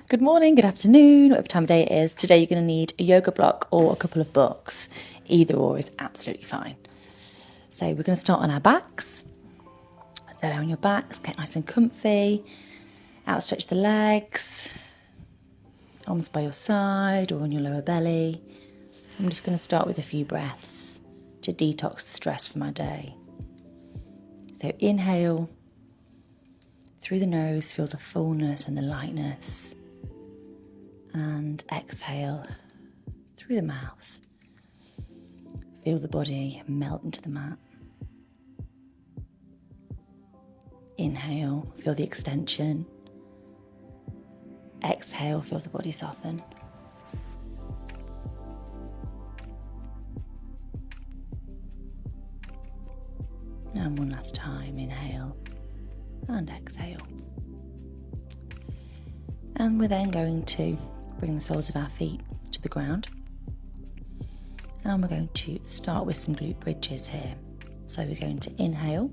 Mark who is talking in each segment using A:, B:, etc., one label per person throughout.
A: good morning, good afternoon, whatever time of day it is. Today you're going to need a yoga block or a couple of books. Either or is absolutely fine. So we're going to start on our backs. So lay on your backs, get nice and comfy. Outstretch the legs. Arms by your side or on your lower belly. I'm just going to start with a few breaths to detox the stress from our day. So inhale. Through the nose, feel the fullness and the lightness. And exhale through the mouth. Feel the body melt into the mat. Inhale, feel the extension. Exhale, feel the body soften. And one last time, inhale and exhale. And we're then going to bring the soles of our feet to the ground. And we're going to start with some glute bridges here. So we're going to inhale.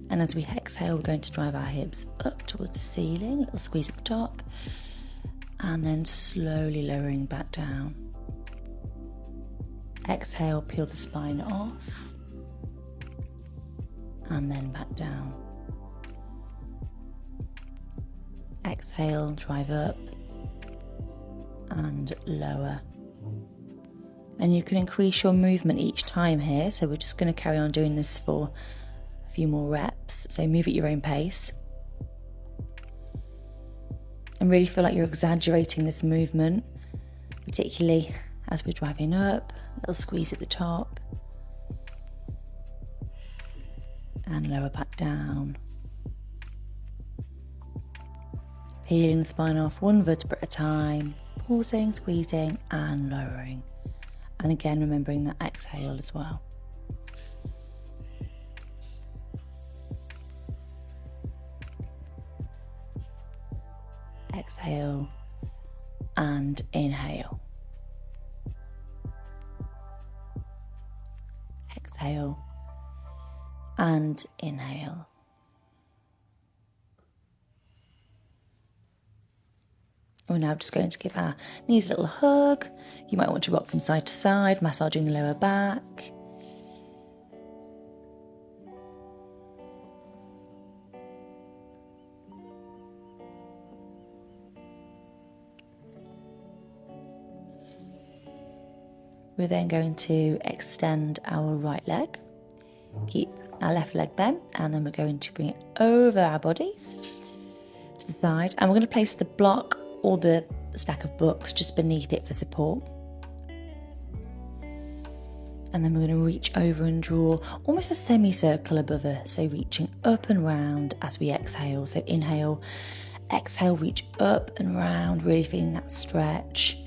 A: And as we exhale, we're going to drive our hips up towards the ceiling, a little squeeze at the top. And then slowly lowering back down. Exhale, peel the spine off. And then back down. Exhale, drive up and lower. And you can increase your movement each time here. So we're just going to carry on doing this for a few more reps. So move at your own pace. And really feel like you're exaggerating this movement, particularly as we're driving up, a little squeeze at the top. And lower back down. Peeling the spine off one vertebra at a time, pausing, squeezing and lowering. And again, remembering that exhale as well. Exhale and inhale. Exhale and inhale. We're now just going to give our knees a little hug. You might want to rock from side to side, massaging the lower back. We're then going to extend our right leg. Keep our left leg bent, and then we're going to bring it over our bodies to the side. And we're going to place the block or the stack of books just beneath it for support. And then we're going to reach over and draw almost a semicircle above us. So reaching up and round as we exhale. So inhale, exhale, reach up and round, really feeling that stretch.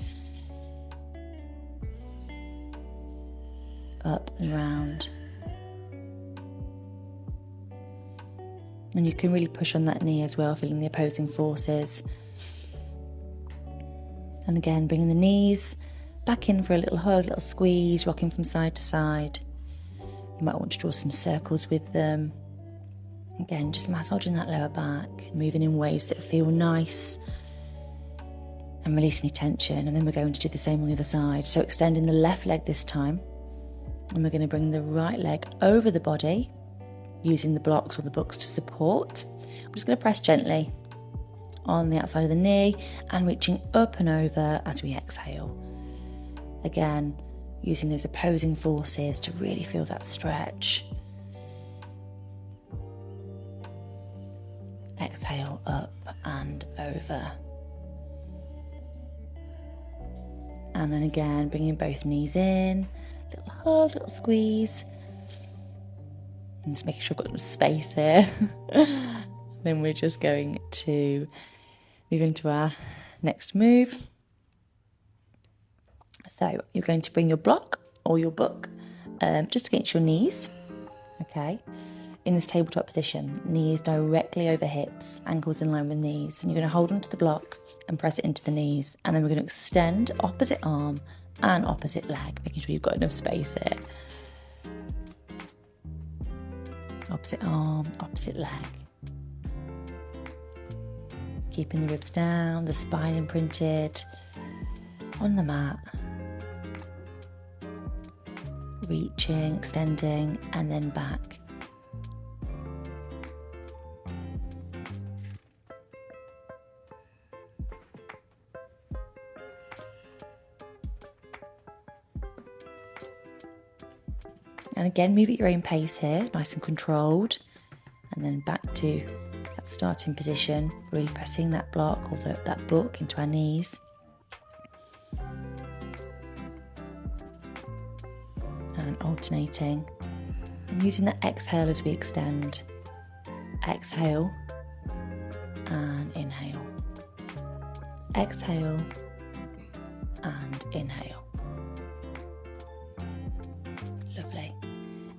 A: Up and round. And you can really push on that knee as well, feeling the opposing forces. And again, bringing the knees back in for a little hug, little squeeze, rocking from side to side. You might want to draw some circles with them. Again, just massaging that lower back, moving in ways that feel nice and release any tension. And then we're going to do the same on the other side. So extending the left leg this time. And we're going to bring the right leg over the body, using the blocks or the books to support. I'm just going to press gently on the outside of the knee and reaching up and over as we exhale. Again, using those opposing forces to really feel that stretch. Exhale, up and over. And then again, bringing both knees in, little hug, little squeeze. And just making sure I've got some space here. Then we're just going to move into our next move. So you're going to bring your block or your book just against your knees. Okay. In this tabletop position, knees directly over hips, ankles in line with knees. And you're going to hold onto the block and press it into the knees. And then we're going to extend opposite arm and opposite leg, making sure you've got enough space here. Opposite arm, opposite leg. keeping the ribs down, the spine imprinted on the mat. Reaching, extending, and then back. And again, move at your own pace here, nice and controlled. And then back to that starting position, really pressing that block or that book into our knees. And alternating. And using that exhale as we extend. Exhale and inhale. Exhale and inhale. Lovely.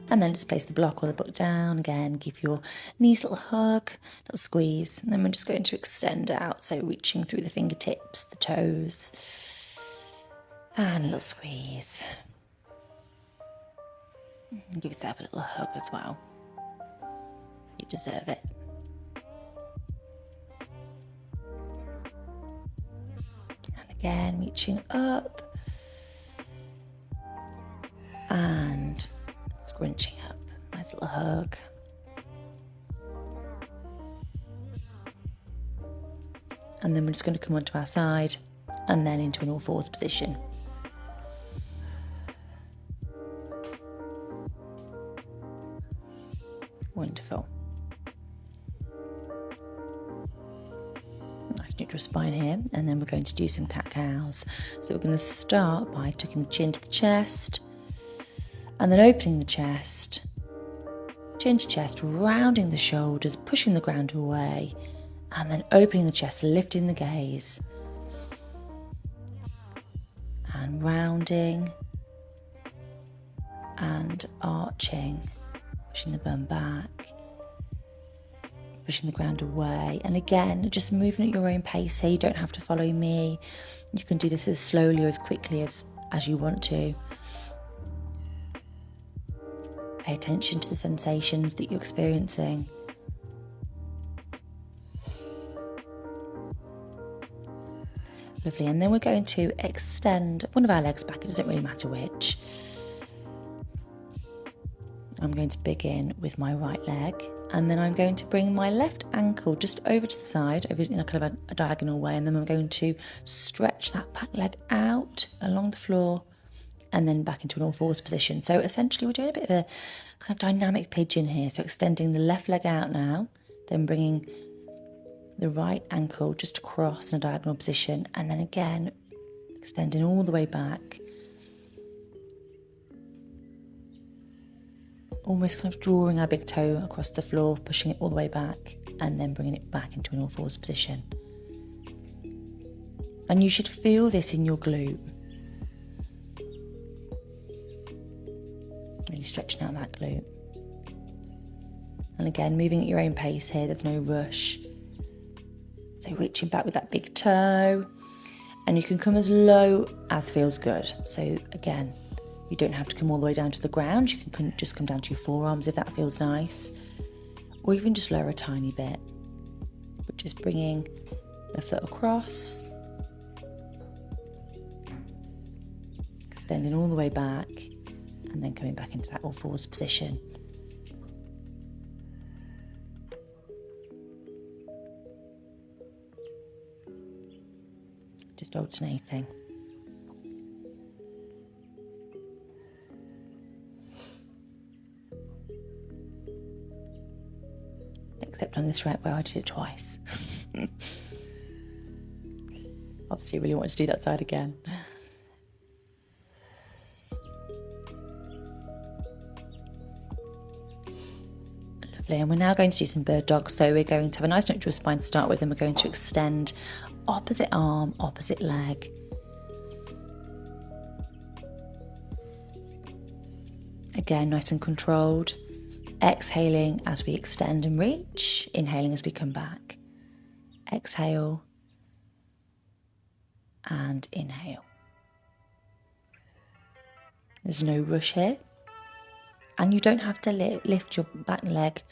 A: And then just place the block or the book down. Again, give your knees a little hug, little squeeze. And then we're just going to extend out. So reaching through the fingertips, the toes. And a little squeeze. And give yourself a little hug as well. You deserve it. And again, reaching up. And scrunching up. Nice little hug. And then we're just going to come onto our side and then into an all fours position. Wonderful. Nice neutral spine here. And then we're going to do some cat-cows. So we're going to start by tucking the chin to the chest. And then opening the chest, chin to chest, rounding the shoulders, pushing the ground away, and then opening the chest, lifting the gaze, and rounding, and arching, pushing the bum back, pushing the ground away, and again, just moving at your own pace here. You don't have to follow me. You can do this as slowly or as quickly as you want to. Pay attention to the sensations that you're experiencing. Lovely, and then we're going to extend one of our legs back, it doesn't really matter which. I'm going to begin with my right leg, and then I'm going to bring my left ankle just over to the side, over in a kind of a diagonal way, and then I'm going to stretch that back leg out along the floor, and then back into an all fours position. So essentially we're doing a bit of a kind of dynamic pigeon here. So extending the left leg out now, then bringing the right ankle just across in a diagonal position, and then again extending all the way back. Almost kind of drawing our big toe across the floor, pushing it all the way back, and then bringing it back into an all fours position. And you should feel this in your glute. Really stretching out that glute. And again, moving at your own pace here, there's no rush. So reaching back with that big toe, and you can come as low as feels good. So again, you don't have to come all the way down to the ground. You can just come down to your forearms if that feels nice, or even just lower a tiny bit. But just bringing the foot across, extending all the way back, and then coming back into that all fours position. Just alternating. Except on this right where I did it twice. Obviously, I really want to do that side again. Lovely, and we're now going to do some bird dogs. So we're going to have a nice neutral spine to start with, and we're going to extend opposite arm, opposite leg. Again, nice and controlled. Exhaling as we extend and reach. Inhaling as we come back. Exhale and inhale. There's no rush here. And you don't have to lift your back leg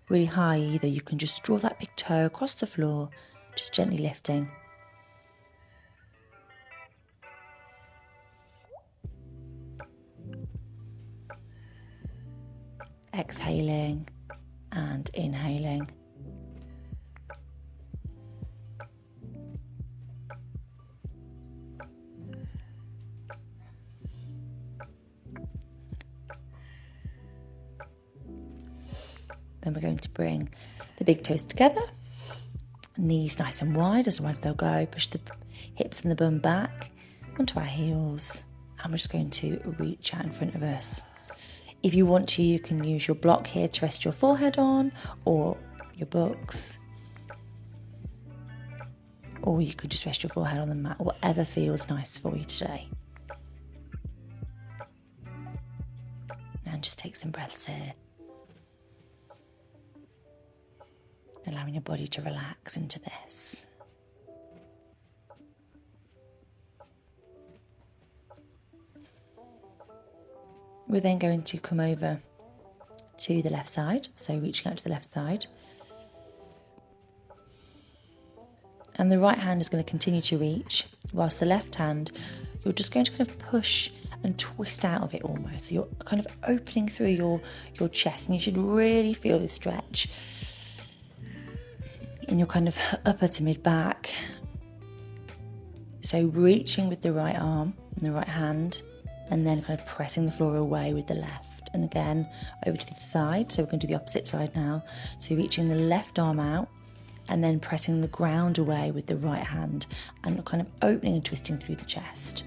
A: really high either. You can just draw that big toe across the floor, Just gently lifting. Exhaling and inhaling. Then we're going to bring the big toes together, knees nice and wide as they'll go. Push the hips and the bum back onto our heels, and we're just going to reach out in front of us. If you want to, you can use your block here to rest your forehead on, or your books, or you could just rest your forehead on the mat, whatever feels nice for you today. And just take some breaths here, allowing your body to relax into this. We're then going to come over to the left side, so reaching out to the left side. And the right hand is going to continue to reach, whilst the left hand, you're just going to kind of push and twist out of it almost. So you're kind of opening through your chest, and you should really feel this stretch in your kind of upper to mid back. So reaching with the right arm and the right hand, and then kind of pressing the floor away with the left. And again, over to the other side. So we're going to do the opposite side now. So reaching the left arm out, and then pressing the ground away with the right hand, and kind of opening and twisting through the chest.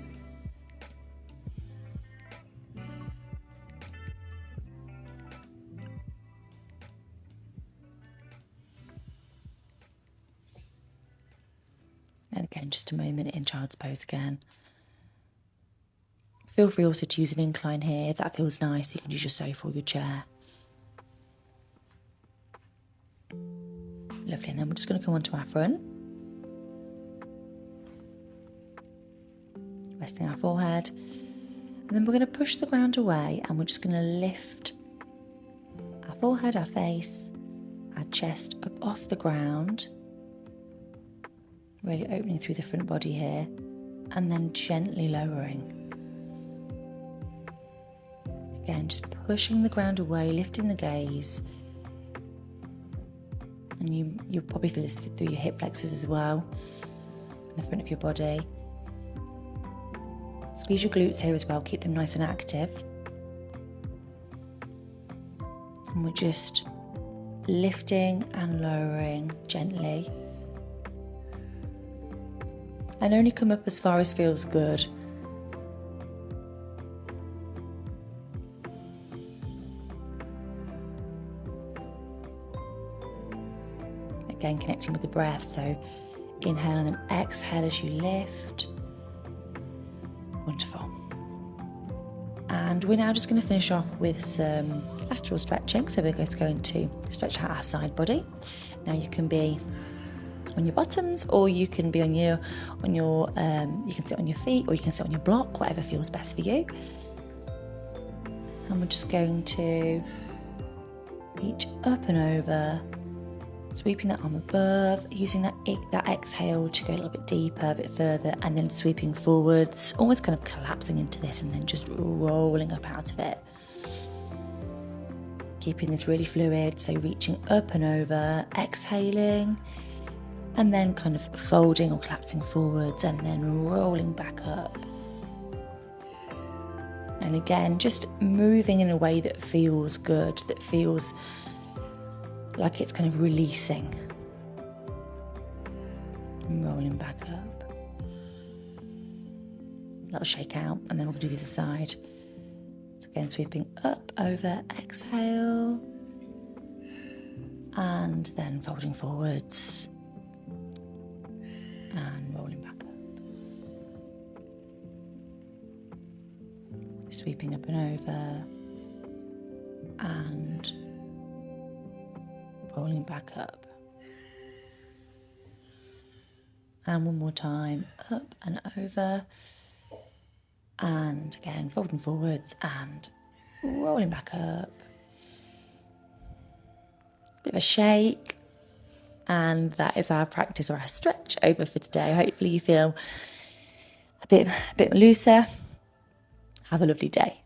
A: And again, just a moment in child's pose again. Feel free also to use an incline here. If that feels nice, you can use your sofa or your chair. Lovely, and then we're just going to come onto our front. Resting our forehead. And then we're going to push the ground away, and we're just going to lift our forehead, our face, our chest up off the ground. Really opening through the front body here, and then gently lowering. Again, just pushing the ground away, lifting the gaze. And you'll probably feel this through your hip flexors as well, in the front of your body. Squeeze your glutes here as well, keep them nice and active. And we're just lifting and lowering gently. And only come up as far as feels good. Again, connecting with the breath, so inhale and then exhale as you lift. Wonderful. And we're now just going to finish off with some lateral stretching. So we're just going to stretch out our side body. Now you can be on your bottoms, or you can be you can sit on your feet, or you can sit on your block, whatever feels best for you. And we're just going to reach up and over, sweeping that arm above, using that exhale to go a little bit deeper, a bit further, and then sweeping forwards, almost kind of collapsing into this, and then just rolling up out of it. Keeping this really fluid, so reaching up and over, exhaling, and then kind of folding or collapsing forwards, and then rolling back up. And again, just moving in a way that feels good, that feels like it's kind of releasing. And rolling back up. A little shake out, and then we'll do the other side. So again, sweeping up, over, exhale, and then folding forwards. And rolling back up. Sweeping up and over, and rolling back up. And one more time, up and over, and again folding forwards and rolling back up. Bit of a shake, And that is our practice or our stretch over for today. Hopefully you feel a bit looser. Have a lovely day.